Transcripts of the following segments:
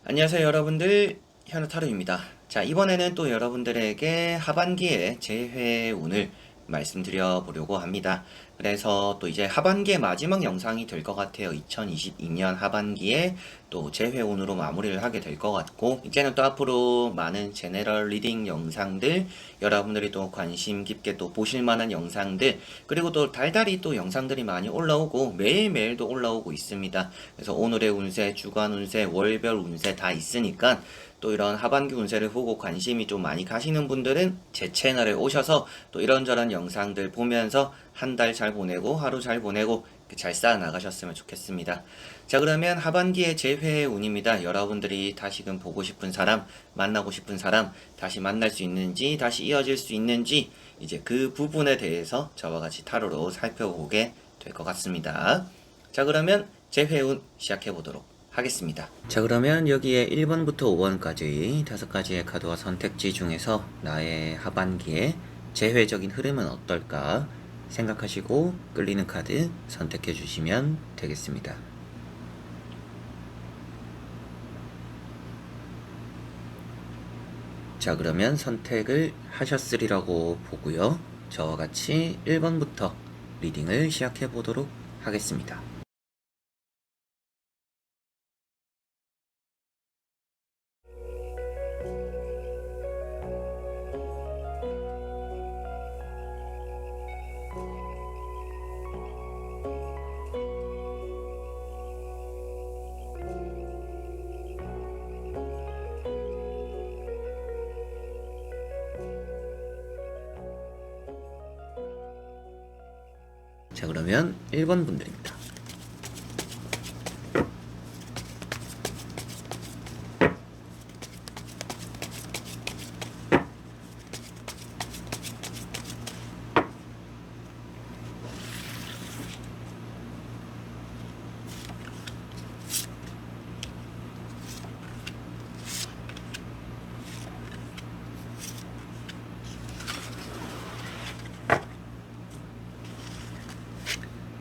안녕하세요 여러분들, 현우타로입니다. 자, 이번에는 또 여러분들에게 하반기의 재회운을 말씀드려 보려고 합니다. 그래서 또 이제 하반기의 마지막 영상이 될 것 같아요. 2022년 하반기에 또 재회운으로 마무리를 하게 될 것 같고, 이제는 또 앞으로 많은 제너럴 리딩 영상들, 여러분들이 또 관심 깊게 또 보실 만한 영상들, 그리고 또 달달이 또 영상들이 많이 올라오고 매일매일 도 올라오고 있습니다. 그래서 오늘의 운세, 주간 운세, 월별 운세 다 있으니까 또 이런 하반기 운세를 보고 관심이 좀 많이 가시는 분들은 제 채널에 오셔서 또 이런저런 영상들 보면서 한 달 잘 보내고 하루 잘 보내고 잘 쌓아 나가셨으면 좋겠습니다. 자, 그러면 하반기의 재회의 운입니다. 여러분들이 다시금 보고 싶은 사람, 만나고 싶은 사람, 다시 만날 수 있는지, 다시 이어질 수 있는지, 이제 그 부분에 대해서 저와 같이 타로로 살펴보게 될 것 같습니다. 자, 그러면 재회운 시작해 보도록 하겠습니다. 자, 그러면 여기에 1번부터 5번까지 5가지의 카드와 선택지 중에서 나의 하반기에 재회적인 흐름은 어떨까 생각하시고 끌리는 카드 선택해 주시면 되겠습니다. 자, 그러면 선택을 하셨으리라고 보고요. 저와 같이 1번부터 리딩을 시작해 보도록 하겠습니다. 자, 그러면 1번 분들입니다.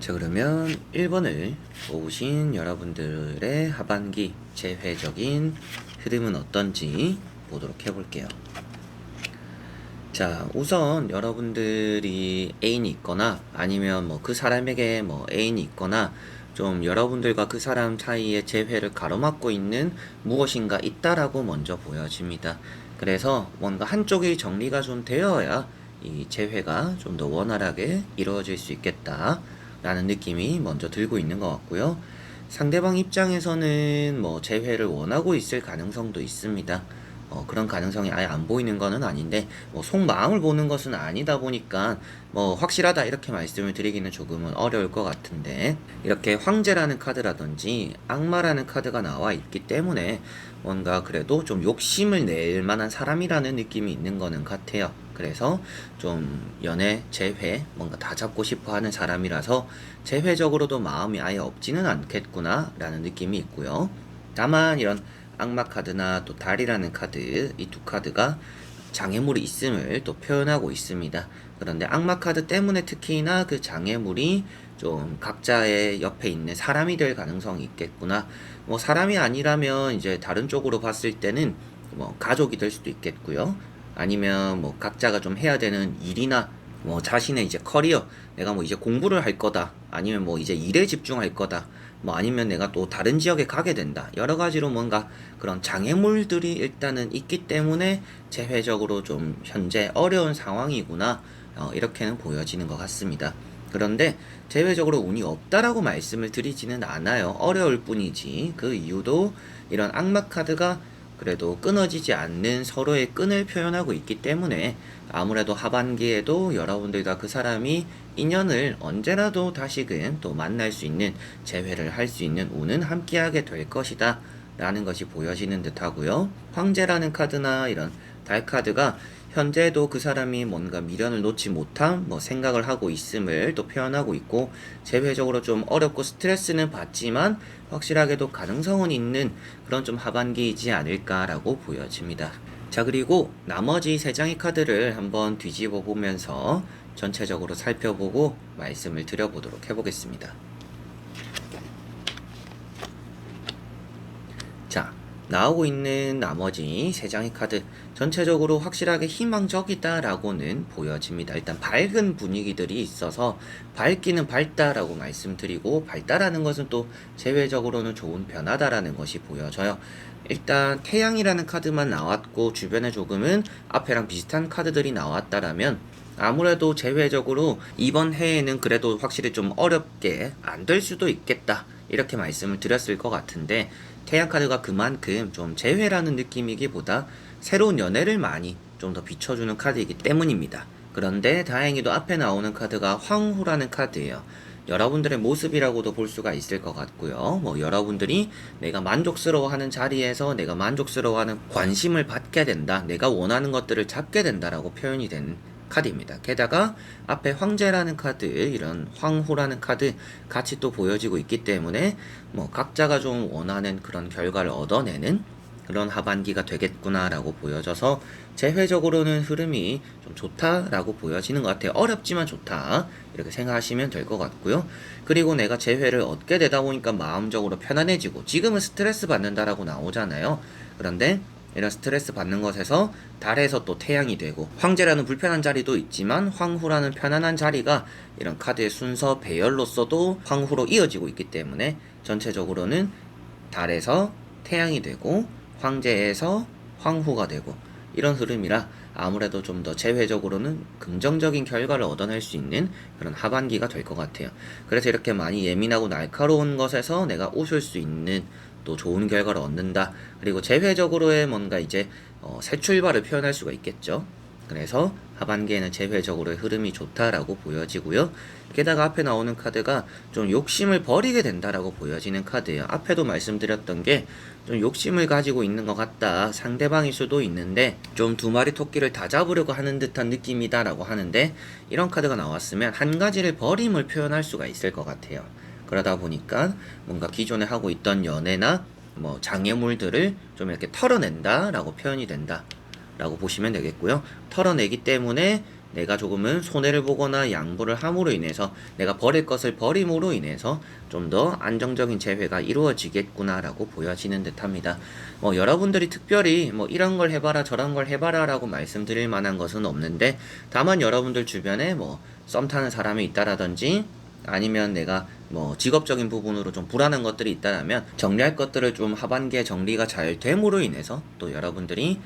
자, 그러면 1번을 뽑으신 여러분들의 하반기 재회적인 흐름은 어떤지 보도록 해볼게요. 자, 우선 여러분들이 애인이 있거나 아니면 뭐 그 사람에게 뭐 애인이 있거나 좀 여러분들과 그 사람 사이의 재회를 가로막고 있는 무엇인가 있다라고 먼저 보여집니다. 그래서 뭔가 한쪽이 정리가 좀 되어야 이 재회가 좀 더 원활하게 이루어질 수 있겠다 라는 느낌이 먼저 들고 있는 것 같고요. 상대방 입장에서는 뭐 재회를 원하고 있을 가능성도 있습니다. 그런 가능성이 아예 안 보이는 거는 아닌데 뭐 속마음을 보는 것은 아니다 보니까 뭐 확실하다 이렇게 말씀을 드리기는 조금은 어려울 것 같은데, 이렇게 황제라는 카드라든지 악마라는 카드가 나와 있기 때문에 뭔가 그래도 좀 욕심을 낼 만한 사람이라는 느낌이 있는 거는 같아요. 그래서 좀 연애, 재회 뭔가 다 잡고 싶어 하는 사람이라서 재회적으로도 마음이 아예 없지는 않겠구나 라는 느낌이 있고요. 다만 이런 악마 카드나 또 달이라는 카드, 이 두 카드가 장애물이 있음을 또 표현하고 있습니다. 그런데 악마 카드 때문에 특히나 그 장애물이 좀 각자의 옆에 있는 사람이 될 가능성이 있겠구나. 뭐 사람이 아니라면 이제 다른 쪽으로 봤을 때는 뭐 가족이 될 수도 있겠고요. 아니면 뭐 각자가 좀 해야 되는 일이나 뭐 자신의 이제 커리어, 내가 뭐 이제 공부를 할 거다, 아니면 뭐 이제 일에 집중할 거다, 뭐 아니면 내가 또 다른 지역에 가게 된다, 여러 가지로 뭔가 그런 장애물들이 일단은 있기 때문에 재회적으로 좀 현재 어려운 상황이구나, 이렇게는 보여지는 것 같습니다. 그런데 재회적으로 운이 없다라고 말씀을 드리지는 않아요. 어려울 뿐이지. 그 이유도 이런 악마 카드가 그래도 끊어지지 않는 서로의 끈을 표현하고 있기 때문에 아무래도 하반기에도 여러분들과 그 사람이 인연을 언제라도 다시금 또 만날 수 있는, 재회를 할 수 있는 운은 함께하게 될 것이다 라는 것이 보여지는 듯 하고요. 황제라는 카드나 이런 달 카드가 현재도 그 사람이 뭔가 미련을 놓지 못한 뭐 생각을 하고 있음을 또 표현하고 있고, 재회적으로 좀 어렵고 스트레스는 받지만 확실하게도 가능성은 있는 그런 좀 하반기이지 않을까라고 보여집니다. 자, 그리고 나머지 3장의 카드를 한번 뒤집어 보면서 전체적으로 살펴보고 말씀을 드려보도록 해보겠습니다. 자, 나오고 있는 나머지 3장의 카드 전체적으로 확실하게 희망적이다라고는 보여집니다. 일단 밝은 분위기들이 있어서 밝기는 밝다라고 말씀드리고, 밝다라는 것은 또 제외적으로는 좋은 변화다라는 것이 보여져요. 일단 태양이라는 카드만 나왔고 주변에 조금은 앞에랑 비슷한 카드들이 나왔다라면 아무래도 제외적으로 이번 해에는 그래도 확실히 좀 어렵게 안 될 수도 있겠다, 이렇게 말씀을 드렸을 것 같은데, 태양 카드가 그만큼 좀 재회라는 느낌이기보다 새로운 연애를 많이 좀 더 비춰주는 카드이기 때문입니다. 그런데 다행히도 앞에 나오는 카드가 황후라는 카드예요. 여러분들의 모습이라고도 볼 수가 있을 것 같고요. 뭐 여러분들이 내가 만족스러워하는 자리에서 내가 만족스러워하는 관심을 받게 된다, 내가 원하는 것들을 잡게 된다라고 표현이 되는 카드입니다. 게다가 앞에 황제라는 카드, 이런 황후라는 카드 같이 또 보여지고 있기 때문에 뭐 각자가 좀 원하는 그런 결과를 얻어내는 그런 하반기가 되겠구나라고 보여져서 재회적으로는 흐름이 좀 좋다라고 보여지는 것 같아요. 어렵지만 좋다, 이렇게 생각하시면 될 것 같고요. 그리고 내가 재회를 얻게 되다 보니까 마음적으로 편안해지고, 지금은 스트레스 받는다라고 나오잖아요. 그런데 이런 스트레스 받는 것에서 달에서 또 태양이 되고, 황제라는 불편한 자리도 있지만 황후라는 편안한 자리가 이런 카드의 순서 배열로서도 황후로 이어지고 있기 때문에 전체적으로는 달에서 태양이 되고 황제에서 황후가 되고, 이런 흐름이라 아무래도 좀 더 재회적으로는 긍정적인 결과를 얻어낼 수 있는 그런 하반기가 될 것 같아요. 그래서 이렇게 많이 예민하고 날카로운 것에서 내가 웃을 수 있는 또 좋은 결과를 얻는다. 그리고 재회적으로의 뭔가 이제 새 출발을 표현할 수가 있겠죠. 그래서 하반기에는 재회적으로의 흐름이 좋다라고 보여지고요. 게다가 앞에 나오는 카드가 좀 욕심을 버리게 된다라고 보여지는 카드예요. 앞에도 말씀드렸던 게 좀 욕심을 가지고 있는 것 같다, 상대방일 수도 있는데 좀 두 마리 토끼를 다 잡으려고 하는 듯한 느낌이다라고 하는데, 이런 카드가 나왔으면 한 가지를 버림을 표현할 수가 있을 것 같아요. 그러다 보니까 뭔가 기존에 하고 있던 연애나 뭐 장애물들을 좀 이렇게 털어낸다라고 표현이 된다 라고 보시면 되겠고요. 털어내기 때문에 내가 조금은 손해를 보거나 양보를 함으로 인해서, 내가 버릴 것을 버림으로 인해서 좀 더 안정적인 재회가 이루어지겠구나 라고 보여지는 듯 합니다. 여러분들이 특별히 뭐 이런 걸 해봐라 저런 걸 해봐라 라고 말씀드릴 만한 것은 없는데, 다만 여러분들 주변에 뭐 썸 타는 사람이 있다라든지 아니면 내가 뭐 직업적인 부분으로 좀 불안한 것들이 있다면 정리할 것들을 좀 하반기에 정리가 잘 됨으로 인해서 또 여러분들이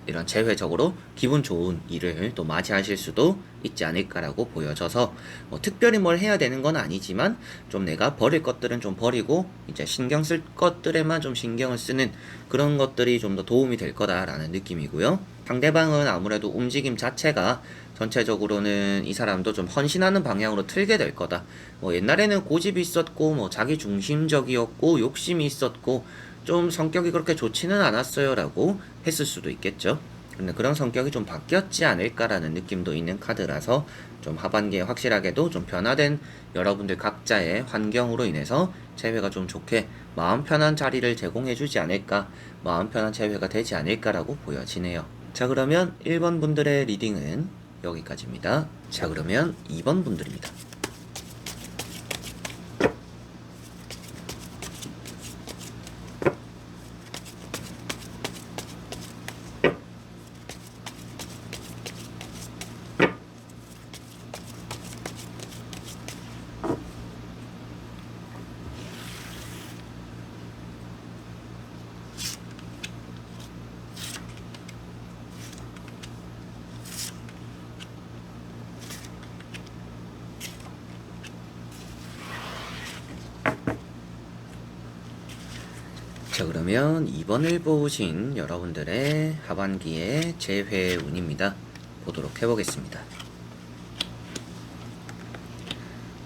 이런 재회적으로 기분 좋은 일을 또 맞이하실 수도 있지 않을까라고 보여져서, 특별히 뭘 해야 되는 건 아니지만 좀 내가 버릴 것들은 좀 버리고 이제 신경 쓸 것들에만 좀 신경을 쓰는 그런 것들이 좀 더 도움이 될 거다라는 느낌이고요. 상대방은 아무래도 움직임 자체가 전체적으로는 이 사람도 좀 헌신하는 방향으로 틀게 될 거다. 옛날에는 고집이 있었고 뭐 자기 중심적이었고 욕심이 있었고 좀 성격이 그렇게 좋지는 않았어요 라고 했을 수도 있겠죠. 근데 그런 성격이 좀 바뀌었지 않을까라는 느낌도 있는 카드라서 좀 하반기에 확실하게도 좀 변화된 여러분들 각자의 환경으로 인해서 재회가 좀 좋게 마음 편한 자리를 제공해주지 않을까, 마음 편한 재회가 되지 않을까라고 보여지네요. 자, 그러면 1번 분들의 리딩은 여기까지입니다. 자, 그러면 2번 분들입니다. 자, 그러면 2번을 보신 여러분들의 하반기의 재회 운입니다. 보도록 해보겠습니다.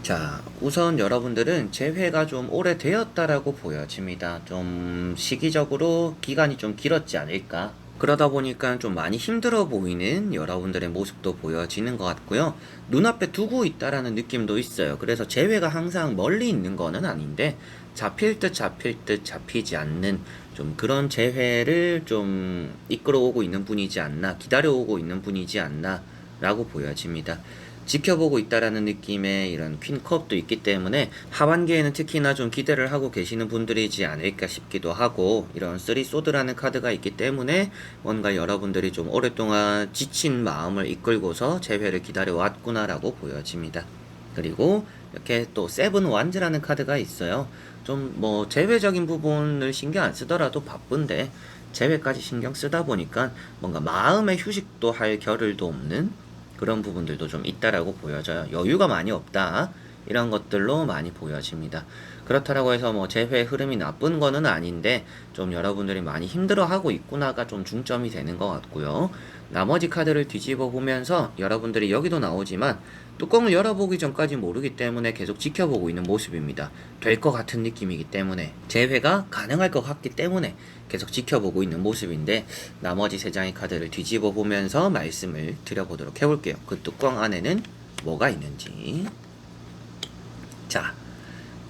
자, 우선 여러분들은 재회가 좀 오래되었다라고 보여집니다. 좀 시기적으로 기간이 좀 길었지 않을까. 그러다 보니까 좀 많이 힘들어 보이는 여러분들의 모습도 보여지는 것 같고요. 눈앞에 두고 있다라는 느낌도 있어요. 그래서 재회가 항상 멀리 있는 거는 아닌데 잡힐 듯 잡힐 듯 잡히지 않는 좀 그런 재회를 좀 이끌어오고 있는 분이지 않나, 기다려오고 있는 분이지 않나 라고 보여집니다. 지켜보고 있다라는 느낌의 이런 퀸컵도 있기 때문에 하반기에는 특히나 좀 기대를 하고 계시는 분들이지 않을까 싶기도 하고, 이런 쓰리 소드라는 카드가 있기 때문에 뭔가 여러분들이 좀 오랫동안 지친 마음을 이끌고서 재회를 기다려 왔구나라고 보여집니다. 그리고 이렇게 또 세븐 완즈라는 카드가 있어요. 좀 뭐 재회적인 부분을 신경 안 쓰더라도 바쁜데 재회까지 신경 쓰다 보니까 뭔가 마음의 휴식도 할 겨를도 없는 그런 부분들도 좀 있다라고 보여져요. 여유가 많이 없다, 이런 것들로 많이 보여집니다. 그렇다라고 해서 뭐 재회 흐름이 나쁜 거는 아닌데 좀 여러분들이 많이 힘들어하고 있구나가 좀 중점이 되는 것 같고요. 나머지 카드를 뒤집어 보면서 여러분들이 여기도 나오지만 뚜껑을 열어보기 전까지 모르기 때문에 계속 지켜보고 있는 모습입니다. 될 것 같은 느낌이기 때문에, 재회가 가능할 것 같기 때문에 계속 지켜보고 있는 모습인데, 나머지 세 장의 카드를 뒤집어 보면서 말씀을 드려보도록 해볼게요. 그 뚜껑 안에는 뭐가 있는지. 자,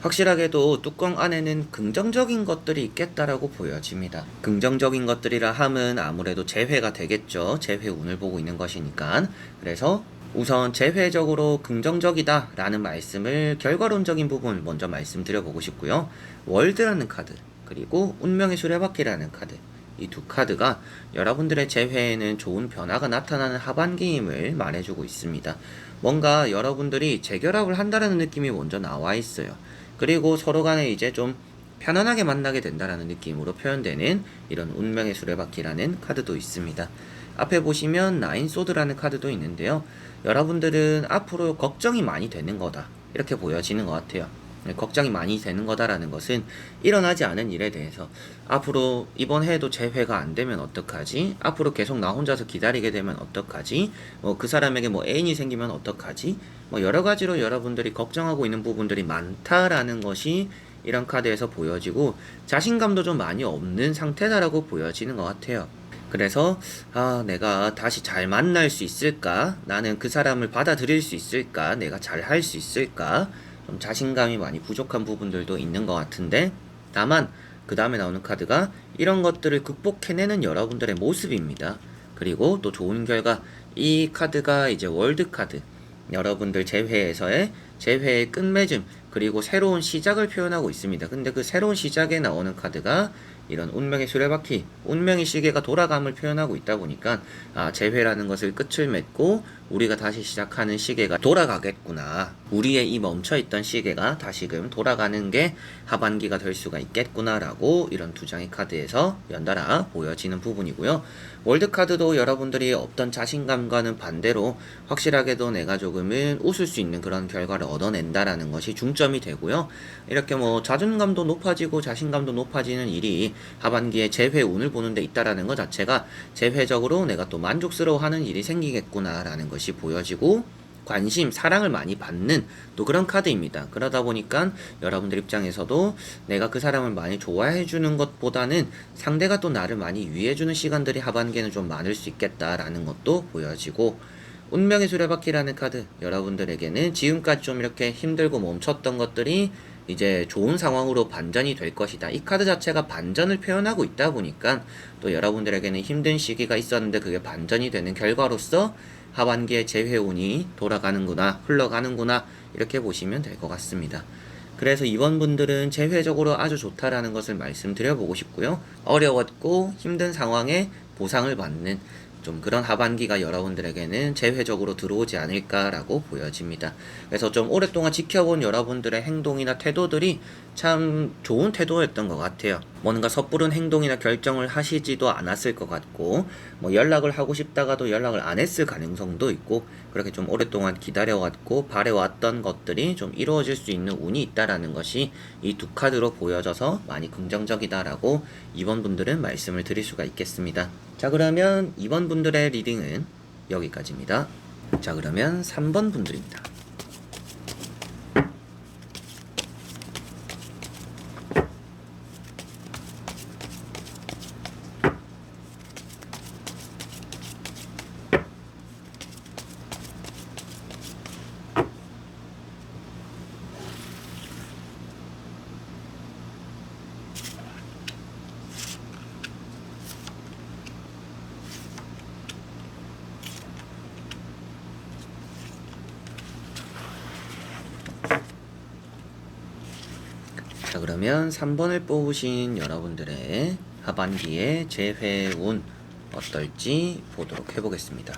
확실하게도 뚜껑 안에는 긍정적인 것들이 있겠다라고 보여집니다. 긍정적인 것들이라 함은 아무래도 재회가 되겠죠. 재회 운을 보고 있는 것이니까. 그래서 우선 재회적으로 긍정적이다 라는 말씀을, 결과론적인 부분 먼저 말씀드려보고 싶고요. 월드라는 카드, 그리고 운명의 수레바퀴라는 카드, 이 두 카드가 여러분들의 재회에는 좋은 변화가 나타나는 하반기임을 말해주고 있습니다. 뭔가 여러분들이 재결합을 한다라는 느낌이 먼저 나와 있어요. 그리고 서로 간에 이제 좀 편안하게 만나게 된다라는 느낌으로 표현되는 이런 운명의 수레바퀴라는 카드도 있습니다. 앞에 보시면 나인 소드라는 카드도 있는데요. 여러분들은 앞으로 걱정이 많이 되는 거다, 이렇게 보여지는 것 같아요. 걱정이 많이 되는 거다라는 것은 일어나지 않은 일에 대해서 앞으로 이번 해에도 재회가 안 되면 어떡하지? 앞으로 계속 나 혼자서 기다리게 되면 어떡하지? 그 사람에게 뭐 애인이 생기면 어떡하지? 여러 가지로 여러분들이 걱정하고 있는 부분들이 많다라는 것이 이런 카드에서 보여지고, 자신감도 좀 많이 없는 상태다라고 보여지는 것 같아요. 그래서 내가 다시 잘 만날 수 있을까? 나는 그 사람을 받아들일 수 있을까? 내가 잘 할 수 있을까? 좀 자신감이 많이 부족한 부분들도 있는 것 같은데, 다만 그 다음에 나오는 카드가 이런 것들을 극복해내는 여러분들의 모습입니다. 그리고 또 좋은 결과, 이 카드가 이제 월드 카드, 여러분들 재회에서의 재회의 끝맺음, 그리고 새로운 시작을 표현하고 있습니다. 근데 그 새로운 시작에 나오는 카드가 이런 운명의 수레바퀴, 운명의 시계가 돌아감을 표현하고 있다 보니까 재회라는 것을 끝을 맺고 우리가 다시 시작하는 시계가 돌아가겠구나, 우리의 이 멈춰있던 시계가 다시금 돌아가는 게 하반기가 될 수가 있겠구나라고 이런 두 장의 카드에서 연달아 보여지는 부분이고요. 월드카드도 여러분들이 없던 자신감과는 반대로 확실하게도 내가 조금은 웃을 수 있는 그런 결과를 얻어낸다라는 것이 중점이 되고요. 이렇게 뭐 자존감도 높아지고 자신감도 높아지는 일이 하반기에 재회 운을 보는 데 있다라는 것 자체가 재회적으로 내가 또 만족스러워하는 일이 생기겠구나라는 것이 보여지고, 관심, 사랑을 많이 받는 또 그런 카드입니다. 그러다 보니까 여러분들 입장에서도 내가 그 사람을 많이 좋아해주는 것보다는 상대가 또 나를 많이 위해주는 시간들이 하반기에는 좀 많을 수 있겠다라는 것도 보여지고, 운명의 수레바퀴라는 카드, 여러분들에게는 지금까지 좀 이렇게 힘들고 멈췄던 것들이 이제 좋은 상황으로 반전이 될 것이다. 이 카드 자체가 반전을 표현하고 있다 보니까 또 여러분들에게는 힘든 시기가 있었는데 그게 반전이 되는 결과로서 하반기에 재회운이 돌아가는구나, 흘러가는구나, 이렇게 보시면 될 것 같습니다. 그래서 이번 분들은 재회적으로 아주 좋다라는 것을 말씀드려보고 싶고요. 어려웠고 힘든 상황에 보상을 받는 좀 그런 하반기가 여러분들에게는 재회적으로 들어오지 않을까라고 보여집니다. 그래서 좀 오랫동안 지켜본 여러분들의 행동이나 태도들이 참 좋은 태도였던 것 같아요. 뭔가 섣부른 행동이나 결정을 하시지도 않았을 것 같고, 뭐 연락을 하고 싶다가도 연락을 안 했을 가능성도 있고, 그렇게 좀 오랫동안 기다려왔고 바래왔던 것들이 좀 이루어질 수 있는 운이 있다라는 것이 이 두 카드로 보여져서 많이 긍정적이다라고 이번 분들은 말씀을 드릴 수가 있겠습니다. 자, 그러면 이번 분들의 리딩은 여기까지입니다. 자, 그러면 3번 분들입니다. 그러면 3번을 뽑으신 여러분들의 하반기의 재회운 어떨지 보도록 해보겠습니다.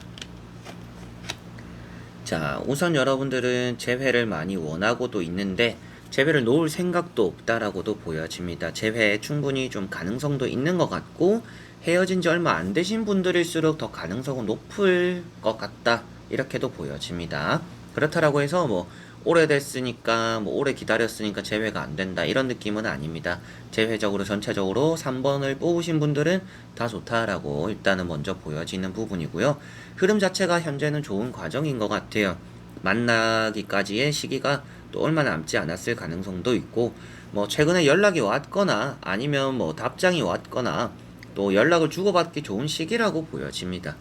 자, 우선 여러분들은 재회를 많이 원하고도 있는데 재회를 놓을 생각도 없다라고도 보여집니다. 재회에 충분히 좀 가능성도 있는 것 같고 헤어진 지 얼마 안 되신 분들일수록 더 가능성은 높을 것 같다, 이렇게도 보여집니다. 그렇다라고 해서 뭐 오래됐으니까 뭐 오래 기다렸으니까 재회가 안 된다, 이런 느낌은 아닙니다. 재회적으로 전체적으로 3번을 뽑으신 분들은 다 좋다라고 일단은 먼저 보여지는 부분이고요. 흐름 자체가 현재는 좋은 과정인 것 같아요. 만나기까지의 시기가 또 얼마 남지 않았을 가능성도 있고, 뭐 최근에 연락이 왔거나 아니면 뭐 답장이 왔거나 또 연락을 주고받기 좋은 시기라고 보여집니다.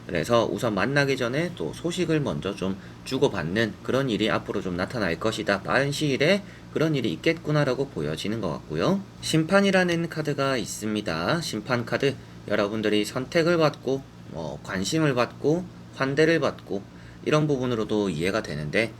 그래서 우선 만나기 전에 또 소식을 먼저 좀 주고받는 그런 일이 앞으로 좀 나타날 것이다, 빠른 시일에 그런 일이 있겠구나라고 보여지는 것 같고요. 심판이라는 카드가 있습니다. 심판 카드, 여러분들이 선택을 받고 관심을 받고 환대를 받고 이런 부분으로도 이해가 되는데,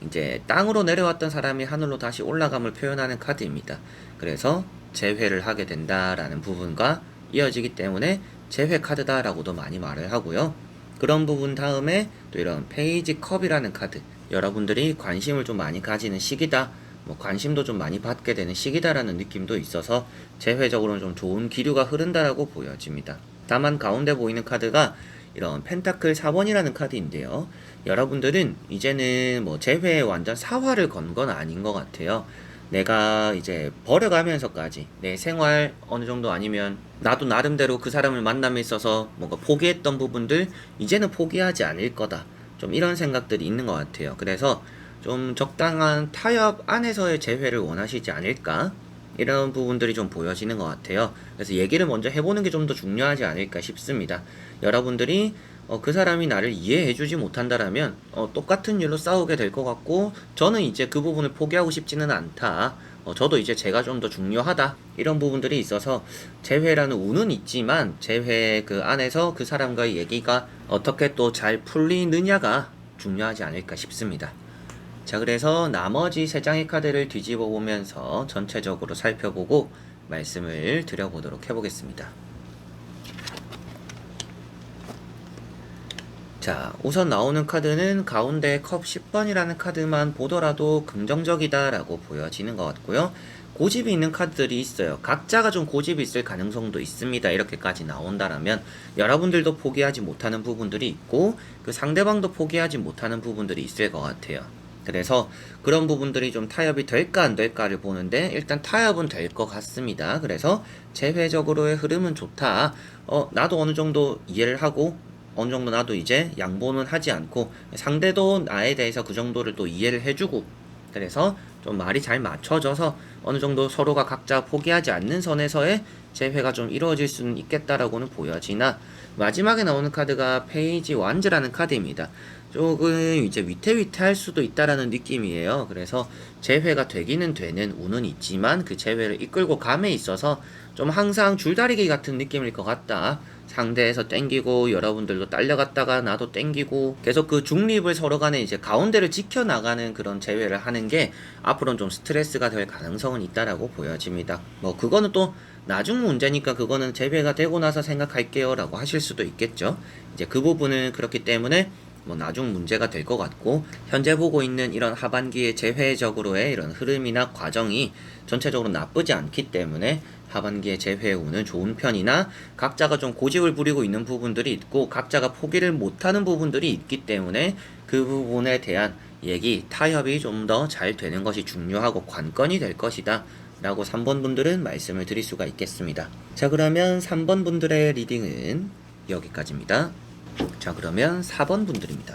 이제 땅으로 내려왔던 사람이 하늘로 다시 올라감을 표현하는 카드입니다. 그래서 재회를 하게 된다라는 부분과 이어지기 때문에 재회 카드다라고도 많이 말을 하고요. 그런 부분 다음에 또 이런 페이지 컵이라는 카드, 여러분들이 관심을 좀 많이 가지는 시기다, 뭐 관심도 좀 많이 받게 되는 시기다라는 느낌도 있어서 재회적으로는 좀 좋은 기류가 흐른다라고 보여집니다. 다만 가운데 보이는 카드가 이런 펜타클 4번이라는 카드인데요. 여러분들은 이제는 뭐 재회에 완전 사활을 건 건 아닌 것 같아요. 내가 이제 버려가면서까지 내 생활 어느 정도, 아니면 나도 나름대로 그 사람을 만남에 있어서 뭔가 포기했던 부분들 이제는 포기하지 않을 거다, 좀 이런 생각들이 있는 것 같아요. 그래서 좀 적당한 타협 안에서의 재회를 원하시지 않을까, 이런 부분들이 좀 보여지는 것 같아요. 그래서 얘기를 먼저 해보는 게 좀 더 중요하지 않을까 싶습니다. 여러분들이 그 사람이 나를 이해해주지 못한다라면 똑같은 일로 싸우게 될 것 같고, 저는 이제 그 부분을 포기하고 싶지는 않다, 저도 이제 제가 좀 더 중요하다, 이런 부분들이 있어서 재회라는 운은 있지만 재회 그 안에서 그 사람과의 얘기가 어떻게 또 잘 풀리느냐가 중요하지 않을까 싶습니다. 자, 그래서 나머지 3장의 카드를 뒤집어 보면서 전체적으로 살펴보고 말씀을 드려보도록 해보겠습니다. 자, 우선 나오는 카드는 가운데 컵 10번이라는 카드만 보더라도 긍정적이다 라고 보여지는 것 같고요. 고집이 있는 카드들이 있어요. 각자가 좀 고집이 있을 가능성도 있습니다. 이렇게까지 나온다라면 여러분들도 포기하지 못하는 부분들이 있고 그 상대방도 포기하지 못하는 부분들이 있을 것 같아요. 그래서 그런 부분들이 좀 타협이 될까 안 될까를 보는데 일단 타협은 될 것 같습니다. 그래서 재회적으로의 흐름은 좋다. 나도 어느 정도 이해를 하고 어느 정도 나도 이제 양보는 하지 않고 상대도 나에 대해서 그 정도를 또 이해를 해주고, 그래서 좀 말이 잘 맞춰져서 어느 정도 서로가 각자 포기하지 않는 선에서의 재회가 좀 이루어질 수는 있겠다라고는 보여지나, 마지막에 나오는 카드가 페이지 완즈라는 카드입니다. 조금 이제 위태위태할 수도 있다라는 느낌이에요. 그래서 재회가 되기는 되는 운은 있지만 그 재회를 이끌고 감에 있어서 좀 항상 줄다리기 같은 느낌일 것 같다. 상대에서 땡기고 여러분들도 딸려갔다가 나도 땡기고 계속 그 중립을 서로 간에 이제 가운데를 지켜나가는 그런 재회를 하는 게 앞으로는 좀 스트레스가 될 가능성은 있다라고 보여집니다. 뭐 그거는 또 나중 문제니까 그거는 재회가 되고 나서 생각할게요 라고 하실 수도 있겠죠. 이제 그 부분은 그렇기 때문에 뭐 나중 문제가 될 것 같고, 현재 보고 있는 이런 하반기의 재회적으로의 이런 흐름이나 과정이 전체적으로 나쁘지 않기 때문에 하반기의 재회운은 좋은 편이나, 각자가 좀 고집을 부리고 있는 부분들이 있고 각자가 포기를 못하는 부분들이 있기 때문에 그 부분에 대한 얘기, 타협이 좀 더 잘 되는 것이 중요하고 관건이 될 것이다 라고 3번 분들은 말씀을 드릴 수가 있겠습니다. 자, 그러면 3번 분들의 리딩은 여기까지입니다. 자, 그러면 4번 분들입니다.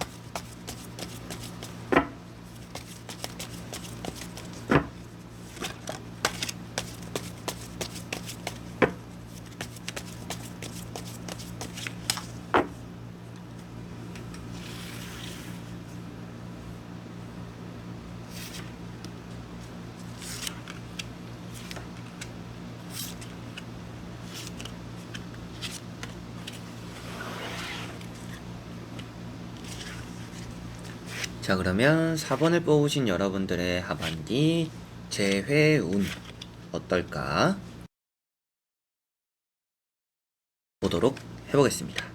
그러면 4번을 뽑으신 여러분들의 하반기 재회운 어떨까 보도록 해보겠습니다.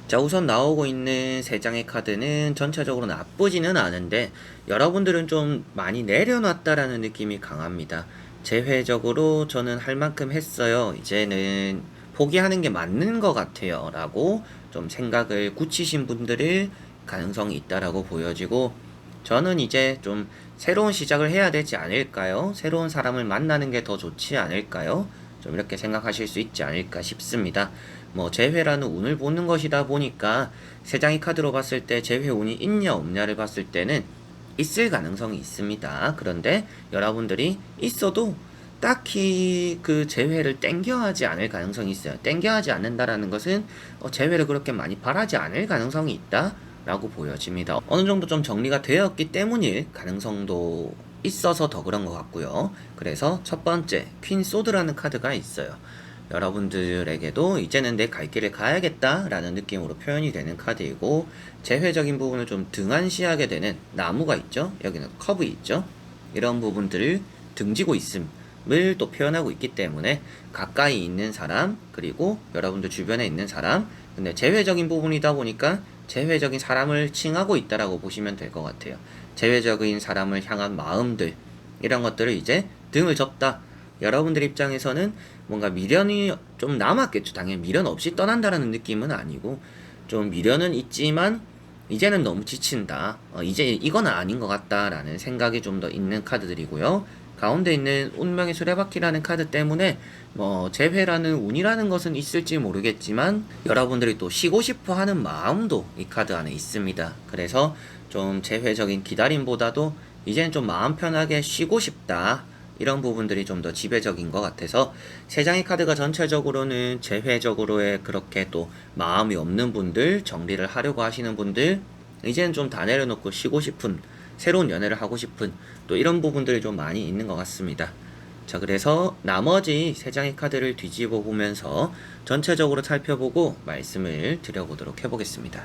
자, 우선 나오고 있는 3장의 카드는 전체적으로 나쁘지는 않은데 여러분들은 좀 많이 내려놨다라는 느낌이 강합니다. 재회적으로 저는 할 만큼 했어요. 이제는 포기하는 게 맞는 것 같아요. 라고 좀 생각을 굳히신 분들일 가능성이 있다라고 보여지고, 저는 이제 좀 새로운 시작을 해야 되지 않을까요? 새로운 사람을 만나는 게 더 좋지 않을까요? 좀 이렇게 생각하실 수 있지 않을까 싶습니다. 뭐 재회라는 운을 보는 것이다 보니까 3장의 카드로 봤을 때 재회 운이 있냐 없냐를 봤을 때는 있을 가능성이 있습니다. 그런데 여러분들이 있어도 딱히 그 재회를 땡겨하지 않을 가능성이 있어요. 땡겨하지 않는다라는 것은 재회를 그렇게 많이 바라지 않을 가능성이 있다 라고 보여집니다. 어느 정도 좀 정리가 되었기 때문일 가능성도 있어서 더 그런 것 같고요. 그래서 첫 번째 퀸 소드라는 카드가 있어요. 여러분들에게도 이제는 내 갈 길을 가야겠다 라는 느낌으로 표현이 되는 카드이고, 재회적인 부분을 좀 등한시하게 되는 나무가 있죠. 여기는 커브 있죠. 이런 부분들을 등지고 있음을 또 표현하고 있기 때문에 가까이 있는 사람, 그리고 여러분들 주변에 있는 사람, 근데 재회적인 부분이다 보니까 재회적인 사람을 칭하고 있다라고 보시면 될 것 같아요. 재회적인 사람을 향한 마음들, 이런 것들을 이제 등을 접다. 여러분들 입장에서는 뭔가 미련이 좀 남았겠죠. 당연히 미련 없이 떠난다라는 느낌은 아니고, 좀 미련은 있지만 이제는 너무 지친다. 이제 이건 아닌 것 같다라는 생각이 좀 더 있는 카드들이고요. 가운데 있는 운명의 수레바퀴라는 카드 때문에 뭐 재회라는 운이라는 것은 있을지 모르겠지만 여러분들이 또 쉬고 싶어 하는 마음도 이 카드 안에 있습니다. 그래서 좀 재회적인 기다림보다도 이제는 좀 마음 편하게 쉬고 싶다, 이런 부분들이 좀 더 지배적인 것 같아서 3장의 카드가 전체적으로는 재회적으로의 그렇게 또 마음이 없는 분들, 정리를 하려고 하시는 분들, 이제는 좀 다 내려놓고 쉬고 싶은, 새로운 연애를 하고 싶은 또 이런 부분들이 좀 많이 있는 것 같습니다. 자, 그래서 나머지 3장의 카드를 뒤집어 보면서 전체적으로 살펴보고 말씀을 드려보도록 해보겠습니다.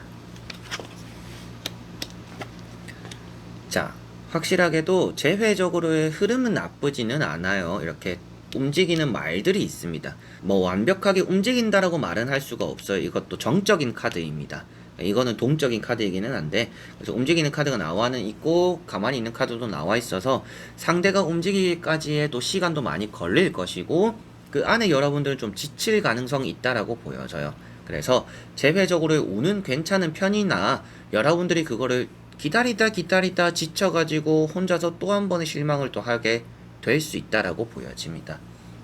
자, 확실하게도 재회적으로의 흐름은 나쁘지는 않아요. 이렇게 움직이는 말들이 있습니다. 뭐 완벽하게 움직인다라고 말은 할 수가 없어요. 이것도 정적인 카드입니다. 이거는 동적인 카드이기는 한데, 그래서 움직이는 카드가 나와는 있고 가만히 있는 카드도 나와 있어서 상대가 움직이기까지의 또 시간도 많이 걸릴 것이고, 그 안에 여러분들은 좀 지칠 가능성이 있다라고 보여져요. 그래서 재회적으로의 운은 괜찮은 편이나 여러분들이 그거를 기다리다 지쳐가지고 혼자서 또 한 번의 실망을 또 하게 될 수 있다라고 보여집니다.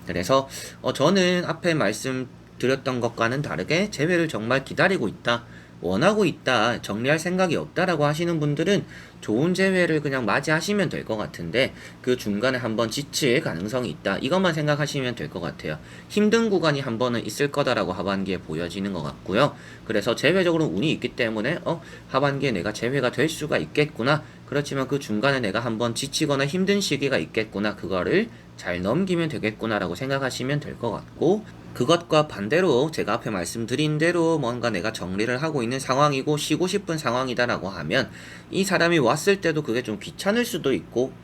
그래서 저는 앞에 말씀드렸던 것과는 다르게 재회를 정말 기다리고 있다, 원하고 있다, 정리할 생각이 없다라고 하시는 분들은 좋은 재회를 그냥 맞이하시면 될 것 같은데, 그 중간에 한번 지칠 가능성이 있다, 이것만 생각하시면 될 것 같아요. 힘든 구간이 한 번은 있을 거다라고 하반기에 보여지는 것 같고요. 그래서 재회적으로 운이 있기 때문에 하반기에 내가 재회가 될 수가 있겠구나, 그렇지만 그 중간에 내가 한번 지치거나 힘든 시기가 있겠구나, 그거를 잘 넘기면 되겠구나 라고 생각하시면 될 것 같고, 그것과 반대로 제가 앞에 말씀드린 대로 뭔가 내가 정리를 하고 있는 상황이고 쉬고 싶은 상황이다라고 하면 이 사람이 왔을 때도 그게 좀 귀찮을 수도 있고,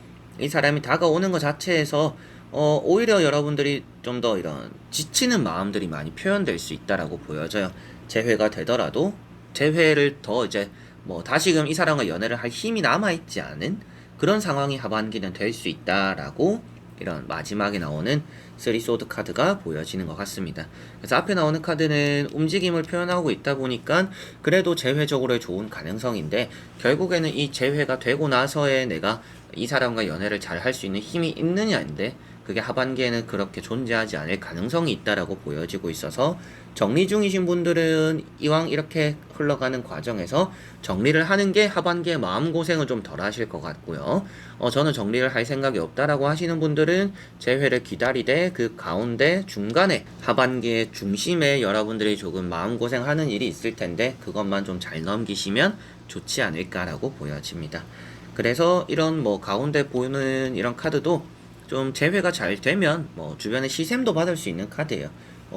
이 사람이 다가오는 것 자체에서 오히려 여러분들이 좀 더 이런 지치는 마음들이 많이 표현될 수 있다라고 보여져요. 재회가 되더라도 재회를 더 이제 뭐 다시금 이 사람과 연애를 할 힘이 남아있지 않은 그런 상황이 하반기는 될 수 있다라고 이런 마지막에 나오는 3소드 카드가 보여지는 것 같습니다. 그래서 앞에 나오는 카드는 움직임을 표현하고 있다 보니까 그래도 재회적으로의 좋은 가능성인데, 결국에는 이 재회가 되고 나서의 내가 이 사람과 연애를 잘 할 수 있는 힘이 있느냐인데, 그게 하반기에는 그렇게 존재하지 않을 가능성이 있다라고 보여지고 있어서 정리 중이신 분들은 이왕 이렇게 흘러가는 과정에서 정리를 하는 게 하반기에 마음고생을 좀 덜 하실 것 같고요. 저는 정리를 할 생각이 없다라고 하시는 분들은 재회를 기다리되 그 가운데 중간에 하반기의 중심에 여러분들이 조금 마음고생하는 일이 있을 텐데 그것만 좀 잘 넘기시면 좋지 않을까라고 보여집니다. 그래서 이런 뭐 가운데 보이는 이런 카드도 좀 재회가 잘 되면 뭐 주변에 시샘도 받을 수 있는 카드예요.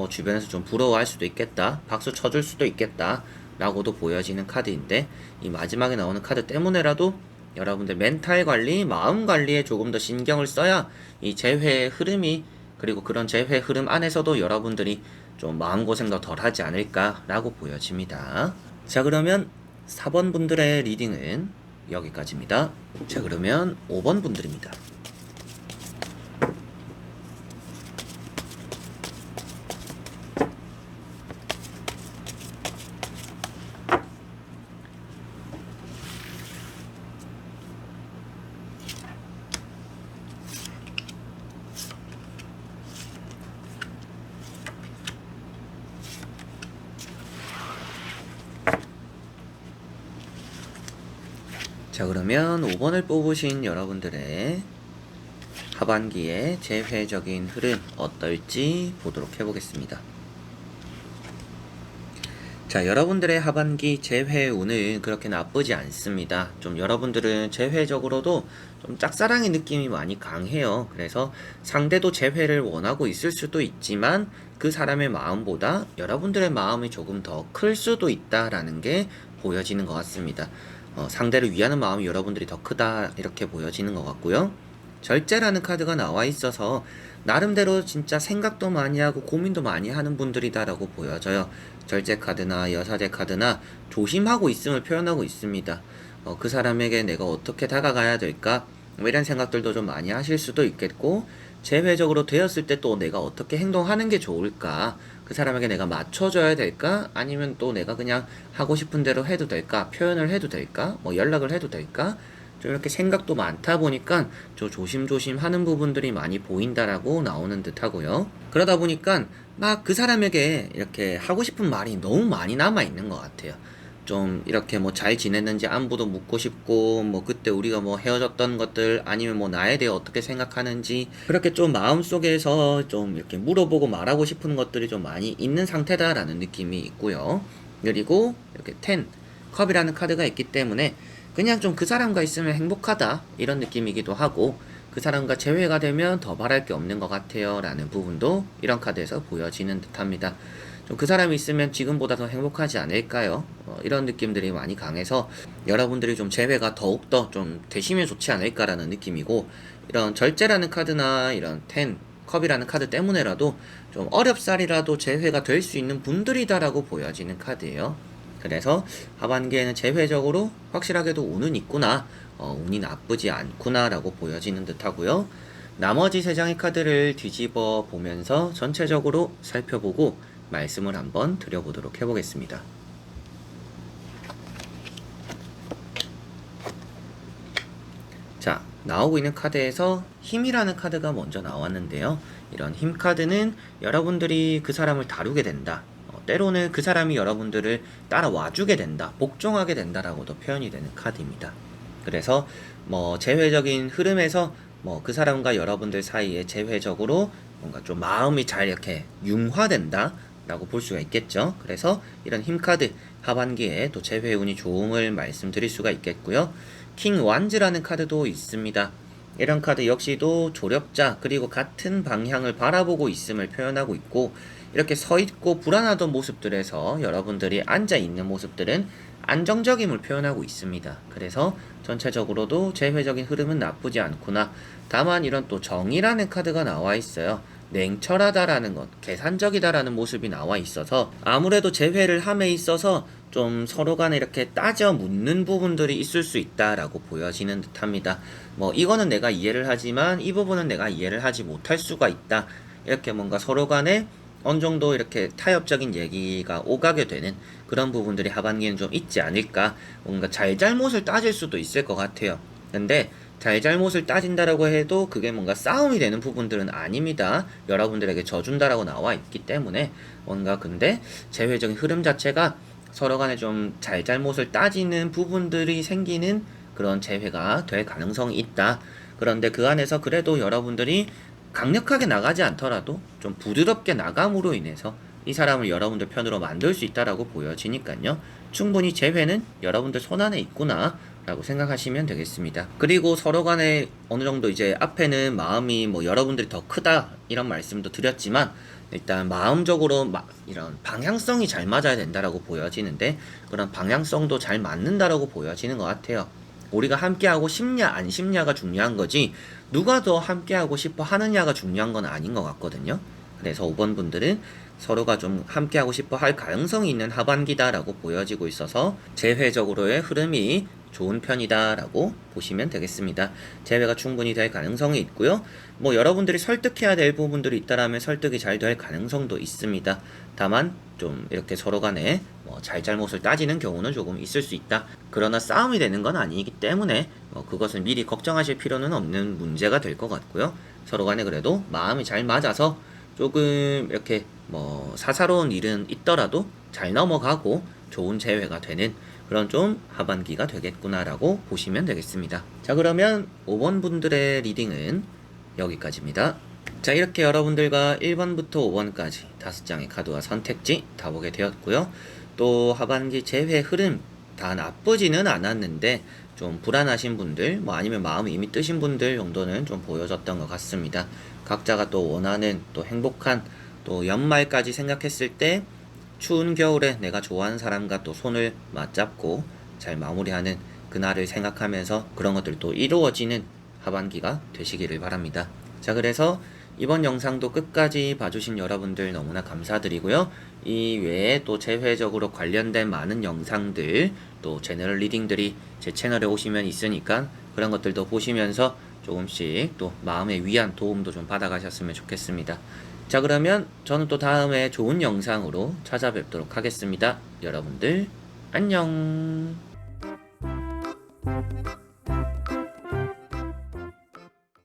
주변에서 좀 부러워할 수도 있겠다, 박수 쳐줄 수도 있겠다 라고도 보여지는 카드인데, 이 마지막에 나오는 카드 때문에라도 여러분들 멘탈 관리, 마음 관리에 조금 더 신경을 써야 이 재회의 흐름이, 그리고 그런 재회 흐름 안에서도 여러분들이 좀 마음고생도 덜 하지 않을까라고 보여집니다. 자, 그러면 4번 분들의 리딩은 여기까지입니다. 자, 그러면 5번 분들입니다. 자, 그러면 5번을 뽑으신 여러분들의 하반기의 재회적인 흐름 어떨지 보도록 해보겠습니다. 자, 여러분들의 하반기 재회 운은 그렇게 나쁘지 않습니다. 좀 여러분들은 재회적으로도 좀 짝사랑의 느낌이 많이 강해요. 그래서 상대도 재회를 원하고 있을 수도 있지만 그 사람의 마음보다 여러분들의 마음이 조금 더 클 수도 있다라는 게 보여지는 것 같습니다. 상대를 위하는 마음이 여러분들이 더 크다, 이렇게 보여지는 것 같고요. 절제라는 카드가 나와 있어서 나름대로 진짜 생각도 많이 하고 고민도 많이 하는 분들이다라고 보여져요. 절제 카드나 여사제 카드나 조심하고 있음을 표현하고 있습니다. 그 사람에게 내가 어떻게 다가가야 될까? 뭐 이런 생각들도 좀 많이 하실 수도 있겠고, 재회적으로 되었을 때 또 내가 어떻게 행동하는 게 좋을까? 그 사람에게 내가 맞춰줘야 될까? 아니면 또 내가 그냥 하고 싶은 대로 해도 될까? 표현을 해도 될까? 뭐 연락을 해도 될까? 좀 이렇게 생각도 많다 보니까 좀 조심조심 하는 부분들이 많이 보인다라고 나오는 듯 하고요. 그러다 보니까 막 그 사람에게 이렇게 하고 싶은 말이 너무 많이 남아 있는 것 같아요. 좀 이렇게 뭐 잘 지냈는지 안부도 묻고 싶고, 뭐 그때 우리가 뭐 헤어졌던 것들, 아니면 뭐 나에 대해 어떻게 생각하는지, 그렇게 좀 마음속에서 좀 이렇게 물어보고 말하고 싶은 것들이 좀 많이 있는 상태다라는 느낌이 있고요. 그리고 이렇게 10 컵이라는 카드가 있기 때문에 그냥 좀 그 사람과 있으면 행복하다, 이런 느낌이기도 하고, 그 사람과 재회가 되면 더 바랄 게 없는 것 같아요 라는 부분도 이런 카드에서 보여지는 듯 합니다. 좀 그 사람이 있으면 지금보다 더 행복하지 않을까요? 이런 느낌들이 많이 강해서 여러분들이 좀 재회가 더욱더 좀 되시면 좋지 않을까라는 느낌이고, 이런 절제라는 카드나 이런 10 컵이라는 카드 때문에라도 좀 어렵사리라도 재회가 될 수 있는 분들이다라고 보여지는 카드예요. 그래서 하반기에는 재회적으로 확실하게도 운은 있구나, 운이 나쁘지 않구나 라고 보여지는 듯 하고요. 나머지 3장의 카드를 뒤집어 보면서 전체적으로 살펴보고 말씀을 한번 드려보도록 해보겠습니다. 자, 나오고 있는 카드에서 힘이라는 카드가 먼저 나왔는데요. 이런 힘 카드는 여러분들이 그 사람을 다루게 된다, 때로는 그 사람이 여러분들을 따라와주게 된다, 복종하게 된다라고도 표현이 되는 카드입니다. 그래서 뭐 재회적인 흐름에서 뭐 그 사람과 여러분들 사이에 재회적으로 뭔가 좀 마음이 잘 이렇게 융화된다 라고 볼 수가 있겠죠. 그래서 이런 힘 카드 하반기에 또 재회 운이 좋음을 말씀드릴 수가 있겠고요. 킹 완즈라는 카드도 있습니다. 이런 카드 역시도 조력자, 그리고 같은 방향을 바라보고 있음을 표현하고 있고, 이렇게 서 있고 불안하던 모습들에서 여러분들이 앉아 있는 모습들은 안정적임을 표현하고 있습니다. 그래서 전체적으로도 재회적인 흐름은 나쁘지 않구나. 다만 이런 또 정의라는 카드가 나와 있어요. 냉철하다라는 것, 계산적이다라는 모습이 나와 있어서 아무래도 재회를 함에 있어서 좀 서로 간에 이렇게 따져 묻는 부분들이 있을 수 있다라고 보여지는 듯 합니다. 뭐 이거는 내가 이해를 하지만 이 부분은 내가 이해를 하지 못할 수가 있다, 이렇게 뭔가 서로 간에 어느 정도 이렇게 타협적인 얘기가 오가게 되는 그런 부분들이 하반기에는 좀 있지 않을까. 뭔가 잘잘못을 따질 수도 있을 것 같아요. 근데 잘잘못을 따진다라고 해도 그게 뭔가 싸움이 되는 부분들은 아닙니다. 여러분들에게 져준다라고 나와 있기 때문에 뭔가, 근데 재회적인 흐름 자체가 서로 간에 좀 잘잘못을 따지는 부분들이 생기는 그런 재회가 될 가능성이 있다. 그런데 그 안에서 그래도 여러분들이 강력하게 나가지 않더라도 좀 부드럽게 나감으로 인해서 이 사람을 여러분들 편으로 만들 수 있다라고 보여지니까요. 충분히 재회는 여러분들 손안에 있구나 라고 생각하시면 되겠습니다. 그리고 서로 간에 어느 정도 이제 앞에는 마음이 뭐 여러분들이 더 크다 이런 말씀도 드렸지만, 일단 마음적으로 이런 방향성이 잘 맞아야 된다라고 보여지는데, 그런 방향성도 잘 맞는다라고 보여지는 것 같아요. 우리가 함께하고 싶냐 안 싶냐가 중요한 거지 누가 더 함께하고 싶어 하느냐가 중요한 건 아닌 것 같거든요. 그래서 5번 분들은 서로가 좀 함께하고 싶어 할 가능성이 있는 하반기다라고 보여지고 있어서 재회적으로의 흐름이 좋은 편이다라고 보시면 되겠습니다. 재회가 충분히 될 가능성이 있고요. 뭐 여러분들이 설득해야 될 부분들이 있다라면 설득이 잘 될 가능성도 있습니다. 다만 좀 이렇게 서로 간에 뭐 잘잘못을 따지는 경우는 조금 있을 수 있다. 그러나 싸움이 되는 건 아니기 때문에 그것은 미리 걱정하실 필요는 없는 문제가 될 것 같고요. 서로 간에 그래도 마음이 잘 맞아서 조금 이렇게 뭐 사사로운 일은 있더라도 잘 넘어가고 좋은 재회가 되는 그런 좀 하반기가 되겠구나라고 보시면 되겠습니다. 자, 그러면 5번 분들의 리딩은 여기까지입니다. 자, 이렇게 여러분들과 1번부터 5번까지 5장의 카드와 선택지 다 보게 되었고요. 또 하반기 재회 흐름 다 나쁘지는 않았는데 좀 불안하신 분들 뭐 아니면 마음이 이미 뜨신 분들 정도는 좀 보여졌던 것 같습니다. 각자가 또 원하는 또 행복한 또 연말까지 생각했을 때 추운 겨울에 내가 좋아하는 사람과 또 손을 맞잡고 잘 마무리하는 그날을 생각하면서 그런 것들도 이루어지는 하반기가 되시기를 바랍니다. 자, 그래서 이번 영상도 끝까지 봐주신 여러분들 너무나 감사드리고요. 이 외에 또 재회적으로 관련된 많은 영상들 또 제너럴 리딩들이 제 채널에 오시면 있으니까 그런 것들도 보시면서 조금씩 또 마음의 위안 도움도 좀 받아가셨으면 좋겠습니다. 자, 그러면 저는 또 다음에 좋은 영상으로 찾아뵙도록 하겠습니다. 여러분들 안녕.